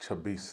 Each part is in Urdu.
26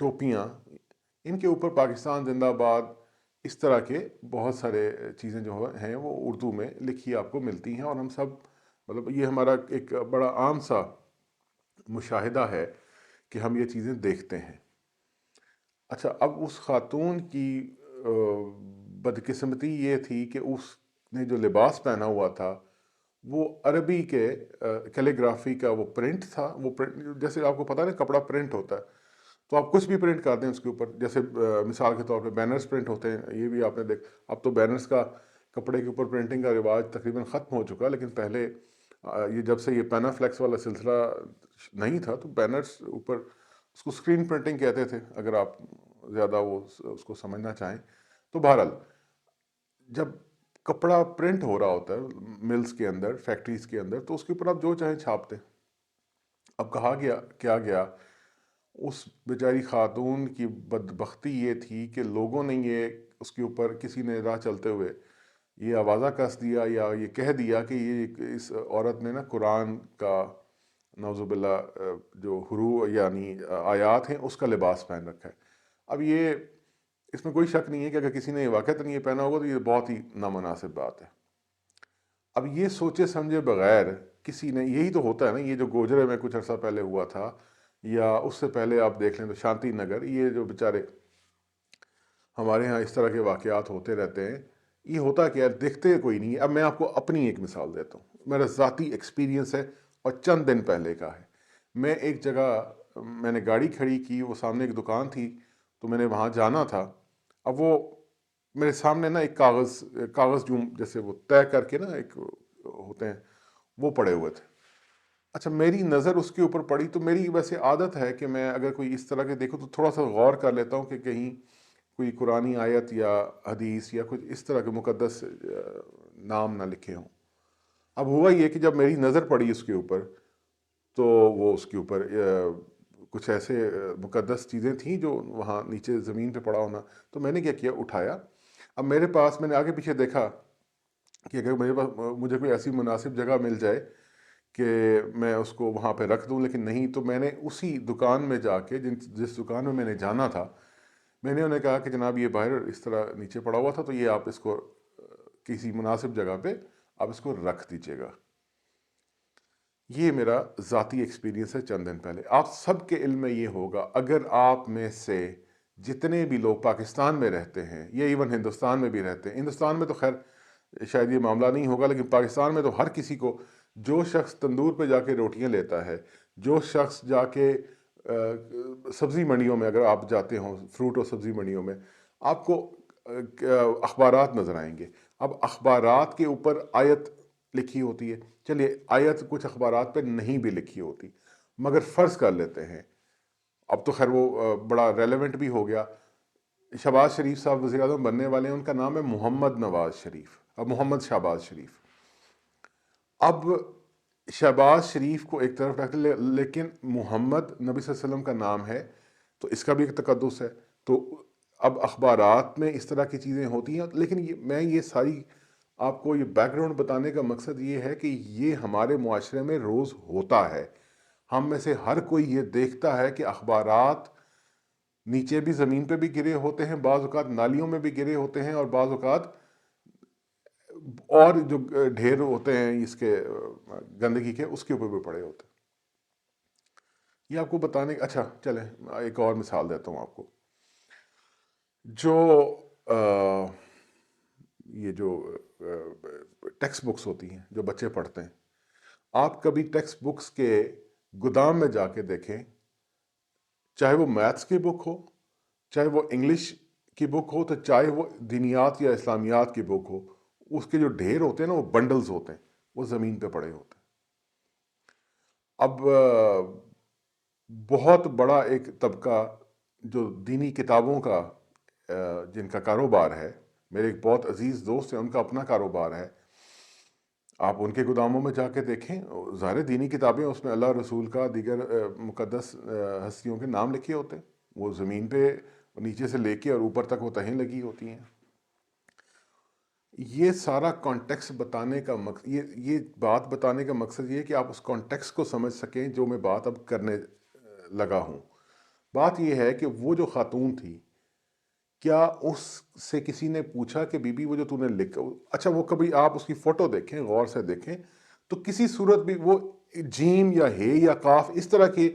ٹوپیاں، ان کے اوپر پاکستان زندہ باد، اس طرح کے بہت سارے چیزیں جو ہیں وہ اردو میں لکھی آپ کو ملتی ہیں، اور ہم سب مطلب یہ ہمارا ایک بڑا عام سا مشاہدہ ہے کہ ہم یہ چیزیں دیکھتے ہیں۔ اچھا، اب اس خاتون کی بدقسمتی یہ تھی کہ اس نے جو لباس پہنا ہوا تھا وہ عربی کے کیلیگرافی کا وہ پرنٹ تھا۔ وہ پرنٹ جیسے آپ کو پتہ ہے نا کپڑا پرنٹ ہوتا ہے، تو آپ کچھ بھی پرنٹ کر دیں اس کے اوپر، جیسے مثال کے طور پہ بینرز پرنٹ ہوتے ہیں، یہ بھی آپ نے اب تو بینرز کا کپڑے کے اوپر پرنٹنگ کا رواج تقریباً ختم ہو چکا، لیکن پہلے یہ جب سے یہ پینا فلیکس والا سلسلہ نہیں تھا تو بینرز اوپر اس کو اسکرین پرنٹنگ کہتے تھے، اگر آپ زیادہ وہ اس کو سمجھنا چاہیں تو۔ بہرحال جب کپڑا پرنٹ ہو رہا ہوتا ہے ملز کے اندر، فیکٹریز کے اندر، تو اس کے اوپر آپ جو چاہیں چھاپتے۔ اب کہا گیا کیا گیا، اس بیچاری خاتون کی بدبختی یہ تھی کہ لوگوں نے یہ اس کے اوپر، کسی نے راہ چلتے ہوئے یہ آوازہ کس دیا یا یہ کہہ دیا کہ یہ اس عورت نے نا قرآن کا نعوذ باللہ جو حروف یعنی آیات ہیں اس کا لباس پہن رکھا ہے۔ اب یہ اس میں کوئی شک نہیں ہے کہ اگر کسی نے واقعتاً یہ پہنا ہوگا تو یہ بہت ہی نامناسب بات ہے۔ اب یہ سوچے سمجھے بغیر کسی نے، یہی تو ہوتا ہے نا، یہ جو گوجرے میں کچھ عرصہ پہلے ہوا تھا، یا اس سے پہلے آپ دیکھ لیں تو شانتی نگر، یہ جو بیچارے ہمارے ہاں اس طرح کے واقعات ہوتے رہتے ہیں۔ یہ ہوتا کہ یار دیکھتے کوئی نہیں ہے۔ اب میں آپ کو اپنی ایک مثال دیتا ہوں، میرا ذاتی ایکسپیرینس ہے اور چند دن پہلے کا ہے۔ میں ایک جگہ میں نے گاڑی کھڑی کی، وہ سامنے ایک دکان تھی تو میں نے وہاں جانا تھا۔ اب وہ میرے سامنے نا ایک کاغذ جو جیسے وہ طے کر کے نا ایک ہوتے ہیں وہ پڑے ہوئے تھے۔ اچھا، میری نظر اس کے اوپر پڑی تو میری ویسے عادت ہے کہ میں اگر کوئی اس طرح کے دیکھوں تو تھوڑا سا غور کر لیتا ہوں کہ کہیں کوئی قرآنی آیت یا حدیث یا کچھ اس طرح کے مقدس نام نہ لکھے ہوں۔ اب ہوا یہ کہ جب میری نظر پڑی اس کے اوپر تو وہ اس کے اوپر کچھ ایسے مقدس چیزیں تھیں جو وہاں نیچے زمین پہ پڑا ہونا، تو میں نے کیا کیا، اٹھایا۔ اب میرے پاس، میں نے آگے پیچھے دیکھا کہ اگر میرے پاس مجھے کوئی ایسی مناسب جگہ مل جائے کہ میں اس کو وہاں پہ رکھ دوں، لیکن نہیں، تو میں نے اسی دکان میں جا کے جس دکان میں نے جانا تھا، میں نے انہیں کہا کہ جناب یہ باہر اس طرح نیچے پڑا ہوا تھا تو یہ آپ اس کو کسی مناسب جگہ پہ آپ اس کو رکھ دیجیے گا۔ یہ میرا ذاتی ایکسپیرینس ہے چند دن پہلے۔ آپ سب کے علم میں یہ ہوگا، اگر آپ میں سے جتنے بھی لوگ پاکستان میں رہتے ہیں یا ایون ہندوستان میں بھی رہتے ہیں، ہندوستان میں تو خیر شاید یہ معاملہ نہیں ہوگا، لیکن پاکستان میں تو ہر کسی کو، جو شخص تندور پہ جا کے روٹیاں لیتا ہے، جو شخص جا کے سبزی منڈیوں میں، اگر آپ جاتے ہوں فروٹ اور سبزی منڈیوں میں، آپ کو اخبارات نظر آئیں گے۔ اب اخبارات کے اوپر آیت لکھی ہوتی ہے، چلیے آیت کچھ اخبارات پہ نہیں بھی لکھی ہوتی، مگر فرض کر لیتے ہیں، اب تو خیر وہ بڑا ریلیونٹ بھی ہو گیا۔ شہباز شریف صاحب وزیر اعظم بننے والے ہیں، ان کا نام ہے محمد نواز شریف، اب محمد شہباز شریف۔ اب شہباز شریف کو ایک طرف رکھ لے، لیکن محمد نبی صلی اللہ علیہ وسلم کا نام ہے تو اس کا بھی ایک تقدس ہے۔ تو اب اخبارات میں اس طرح کی چیزیں ہوتی ہیں، لیکن میں یہ ساری آپ کو یہ بیک گراؤنڈ بتانے کا مقصد یہ ہے کہ یہ ہمارے معاشرے میں روز ہوتا ہے۔ ہم میں سے ہر کوئی یہ دیکھتا ہے کہ اخبارات نیچے بھی زمین پہ بھی گرے ہوتے ہیں، بعض اوقات نالیوں میں بھی گرے ہوتے ہیں، اور بعض اوقات اور جو ڈھیر ہوتے ہیں اس کے گندگی کے، اس کے اوپر بھی پڑے ہوتے ہیں۔ یہ آپ کو بتانے، اچھا چلیں ایک اور مثال دیتا ہوں آپ کو۔ جو یہ جو ٹیکسٹ بکس ہوتی ہیں جو بچے پڑھتے ہیں، آپ کبھی ٹیکسٹ بکس کے گودام میں جا کے دیکھیں، چاہے وہ میتھس کی بک ہو، چاہے وہ انگلش کی بک ہو، تو چاہے وہ دینیات یا اسلامیات کی بک ہو، اس کے جو ڈھیر ہوتے ہیں نا، وہ بنڈلز ہوتے ہیں، وہ زمین پہ پڑے ہوتے ہیں۔ اب بہت بڑا ایک طبقہ جو دینی کتابوں کا جن کا کاروبار ہے، میرے ایک بہت عزیز دوست ہیں، ان کا اپنا کاروبار ہے، آپ ان کے گوداموں میں جا کے دیکھیں، ظاہر دینی کتابیں، اس میں اللہ رسول کا، دیگر مقدس ہستیوں کے نام لکھے ہوتے ہیں، وہ زمین پہ نیچے سے لے کے اور اوپر تک وہ تہیں لگی ہوتی ہیں۔ یہ سارا کانٹیکس بتانے کا مقصد، یہ بات بتانے کا مقصد یہ ہے کہ آپ اس کانٹیکس کو سمجھ سکیں جو میں بات اب کرنے لگا ہوں۔ بات یہ ہے کہ وہ جو خاتون تھی، کیا اس سے کسی نے پوچھا کہ بی بی وہ جو تو نے لکھا، اچھا وہ کبھی آپ اس کی فوٹو دیکھیں، غور سے دیکھیں تو کسی صورت بھی وہ جیم یا ہے یا کاف اس طرح کے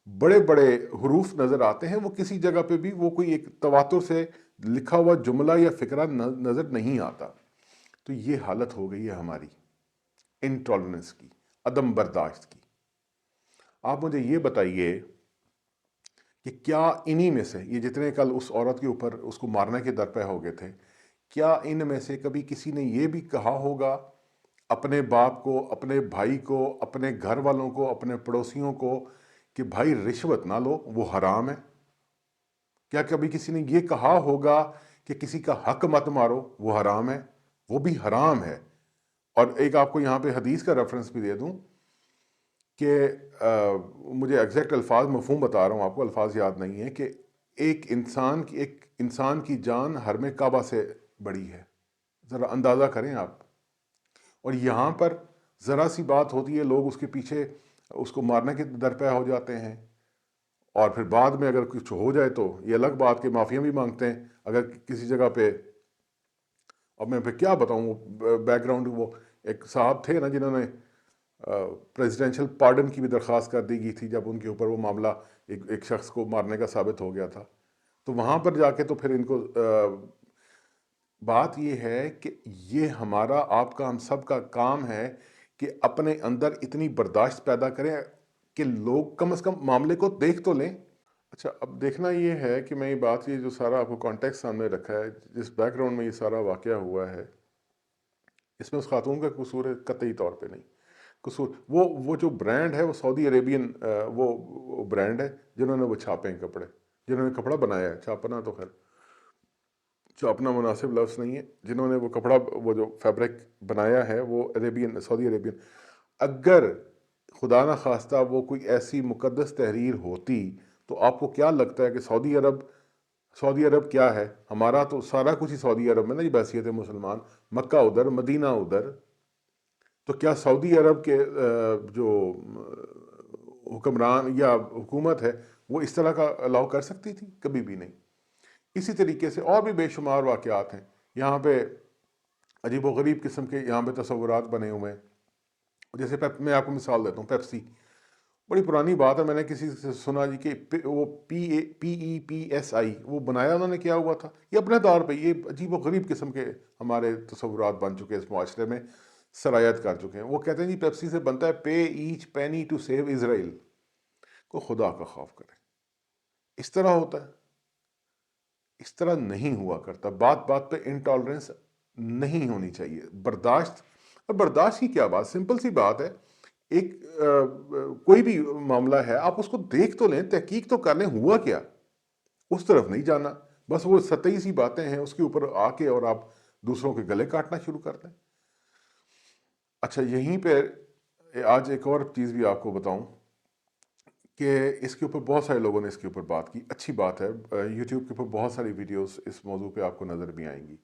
بڑے بڑے حروف نظر آتے ہیں، وہ کسی جگہ پہ بھی وہ کوئی ایک تواتر سے لکھا ہوا جملہ یا فقرہ نظر نہیں آتا۔ تو یہ حالت ہو گئی ہے ہماری انٹالرنس کی، عدم برداشت کی۔ آپ مجھے یہ بتائیے کہ کیا انہی میں سے یہ جتنے کل اس عورت کے اوپر اس کو مارنے کے درپے ہو گئے تھے، کیا ان میں سے کبھی کسی نے یہ بھی کہا ہوگا اپنے باپ کو، اپنے بھائی کو، اپنے گھر والوں کو، اپنے پڑوسیوں کو کہ بھائی رشوت نہ لو، وہ حرام ہے؟ کیا کبھی کسی نے یہ کہا ہوگا کہ کسی کا حق مت مارو، وہ حرام ہے؟ وہ بھی حرام ہے۔ اور ایک آپ کو یہاں پہ حدیث کا ریفرنس بھی دے دوں کہ مجھے ایگزیکٹ الفاظ مفہوم بتا رہا ہوں آپ کو، الفاظ یاد نہیں ہے، کہ ایک انسان کی جان حرم کعبہ سے بڑی ہے۔ ذرا اندازہ کریں آپ۔ اور یہاں پر ذرا سی بات ہوتی ہے، لوگ اس کے پیچھے اس کو مارنے کے درپے ہو جاتے ہیں، اور پھر بعد میں اگر کچھ ہو جائے تو یہ الگ بات کہ معافیاں بھی مانگتے ہیں اگر کسی جگہ پہ۔ اب میں پھر کیا بتاؤں وہ بیک گراؤنڈ، وہ ایک صاحب تھے نا جنہوں نے پریزیڈینشل پارڈن کی بھی درخواست کر دی گئی تھی جب ان کے اوپر وہ معاملہ ایک شخص کو مارنے کا ثابت ہو گیا تھا۔ تو وہاں پر جا کے تو پھر ان کو بات یہ ہے کہ یہ ہمارا آپ کا ہم سب کا کام ہے کہ اپنے اندر اتنی برداشت پیدا کریں کہ لوگ کم از کم معاملے کو دیکھ تو لیں۔ اچھا، اب دیکھنا یہ ہے کہ میں یہ بات یہ جو سارا آپ کو کانٹیکس سامنے رکھا ہے، جس بیک گراؤنڈ میں یہ سارا واقعہ ہوا ہے، اس میں اس خاتون کا قصور ہے؟ قطعی طور پہ نہیں قصور۔ وہ جو برانڈ ہے وہ سعودی عربین وہ برانڈ ہے جنہوں نے وہ چھاپے ہیں کپڑے، جنہوں نے کپڑا بنایا ہے، چھاپنا تو خیر چھاپنا مناسب لفظ نہیں ہے، جنہوں نے وہ کپڑا وہ جو فیبرک بنایا ہے وہ عربین، سعودی عربین۔ اگر خدا نہ خواستہ وہ کوئی ایسی مقدس تحریر ہوتی تو آپ کو کیا لگتا ہے کہ سعودی عرب کیا ہے؟ ہمارا تو سارا کچھ ہی سعودی عرب میں نا، یہ بحثیت مسلمان، مکہ ادھر، مدینہ ادھر، تو کیا سعودی عرب کے جو حکمران یا حکومت ہے وہ اس طرح کا الاؤ کر سکتی تھی؟ کبھی بھی نہیں۔ اسی طریقے سے اور بھی بے شمار واقعات ہیں یہاں پہ، عجیب و غریب قسم کے یہاں پہ تصورات بنے ہوئے ہیں۔ جیسے میں آپ کو مثال دیتا ہوں، پیپسی، بڑی پرانی بات ہے، میں نے کسی سے سنا جی کہ وہ PEPSI وہ بنایا انہوں نے کیا ہوا تھا، یہ اپنے طور پہ یہ عجیب و غریب قسم کے ہمارے تصورات بن چکے ہیں، اس معاشرے میں سرایت کر چکے ہیں۔ وہ کہتے ہیں جی پیپسی سے بنتا ہے پے ایچ پینی ٹو سیو اسرائیل۔ کو خدا کا خوف کرے، اس طرح ہوتا ہے؟ اس طرح نہیں ہوا کرتا۔ بات بات پہ انٹالرنس نہیں ہونی چاہیے، برداشت۔ اور برداشت کی کیا بات، سمپل سی بات ہے، ایک کوئی بھی معاملہ ہے آپ اس کو دیکھ تو لیں، تحقیق تو کر لیں ہوا کیا، اس طرف نہیں جانا۔ بس وہ سطحی سی باتیں ہیں، اس کے اوپر آ کے اور آپ دوسروں کے گلے کاٹنا شروع کر دیں۔ اچھا، یہیں پہ آج ایک اور چیز بھی آپ کو بتاؤں کہ اس کے اوپر بہت سارے لوگوں نے اس کے اوپر بات کی، اچھی بات ہے، یوٹیوب کے اوپر بہت ساری ویڈیوز اس موضوع پہ آپ کو نظر بھی آئیں گی،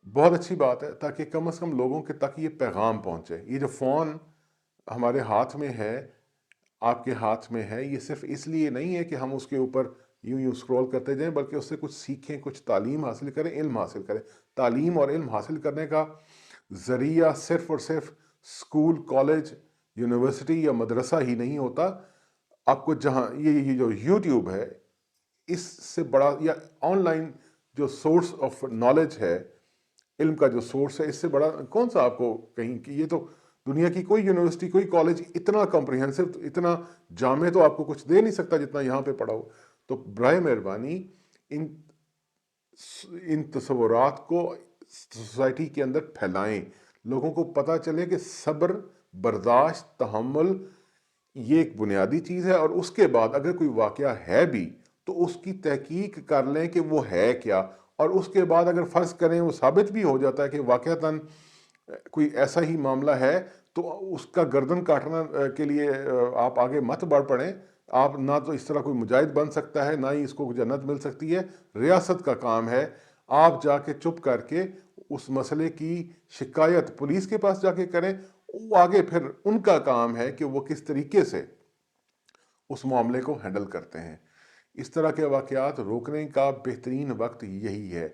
بہت اچھی بات ہے، تاکہ کم از کم لوگوں کے تک یہ پیغام پہنچے۔ یہ جو فون ہمارے ہاتھ میں ہے، آپ کے ہاتھ میں ہے، یہ صرف اس لیے نہیں ہے کہ ہم اس کے اوپر یوں سکرول کرتے جائیں، بلکہ اس سے کچھ سیکھیں، کچھ تعلیم حاصل کریں، علم حاصل کریں۔ تعلیم اور علم حاصل کرنے کا ذریعہ صرف اور صرف اسکول، کالج، یونیورسٹی یا مدرسہ ہی نہیں ہوتا۔ آپ کو جہاں یہ جو یوٹیوب ہے، اس سے بڑا، یا آن لائن جو سورس آف نالج ہے، علم کا جو سورس ہے، اس سے بڑا کون سا آپ کو کہیں کہ یہ تو دنیا کی کوئی یونیورسٹی، کوئی کالج اتنا کمپریہنسو، اتنا جامع تو آپ کو کچھ دے نہیں سکتا جتنا یہاں پہ پڑھا ہو۔ تو برائے مہربانی ان تصورات کو سوسائٹی کے اندر پھیلائیں، لوگوں کو پتہ چلے کہ صبر، برداشت، تحمل یہ ایک بنیادی چیز ہے، اور اس کے بعد اگر کوئی واقعہ ہے بھی تو اس کی تحقیق کر لیں کہ وہ ہے کیا، اور اس کے بعد اگر فرض کریں وہ ثابت بھی ہو جاتا ہے کہ واقعتاً کوئی ایسا ہی معاملہ ہے، تو اس کا گردن کاٹنا کے لیے آپ آگے مت بڑھ پڑیں۔ آپ نہ تو اس طرح کوئی مجاہد بن سکتا ہے، نہ ہی اس کو جنت مل سکتی ہے۔ ریاست کا کام ہے آپ جا کے چپ کر کے اس مسئلے کی شکایت پولیس کے پاس جا کے کریں، وہ آگے پھر ان کا کام ہے کہ وہ کس طریقے سے اس معاملے کو ہینڈل کرتے ہیں۔ اس طرح کے واقعات روکنے کا بہترین وقت یہی ہے۔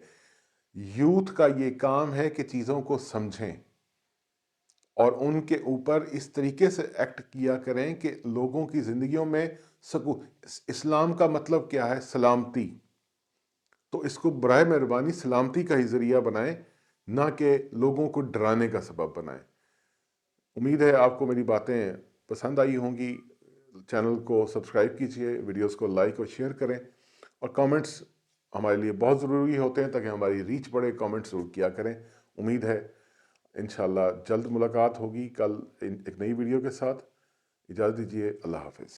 یوتھ کا یہ کام ہے کہ چیزوں کو سمجھیں اور ان کے اوپر اس طریقے سے ایکٹ کیا کریں کہ لوگوں کی زندگیوں میں سکون۔ اسلام کا مطلب کیا ہے؟ سلامتی۔ تو اس کو برائے مہربانی سلامتی کا ہی ذریعہ بنائیں، نہ کہ لوگوں کو ڈرانے کا سبب بنائیں۔ امید ہے آپ کو میری باتیں پسند آئی ہوں گی۔ چینل کو سبسکرائب کیجئے، ویڈیوز کو لائک اور شیئر کریں، اور کامنٹس ہمارے لیے بہت ضروری ہوتے ہیں تاکہ ہماری ریچ بڑھے۔ کامنٹس ضرور کیا کریں۔ امید ہے انشاءاللہ جلد ملاقات ہوگی کل ایک نئی ویڈیو کے ساتھ۔ اجازت دیجیے، اللہ حافظ۔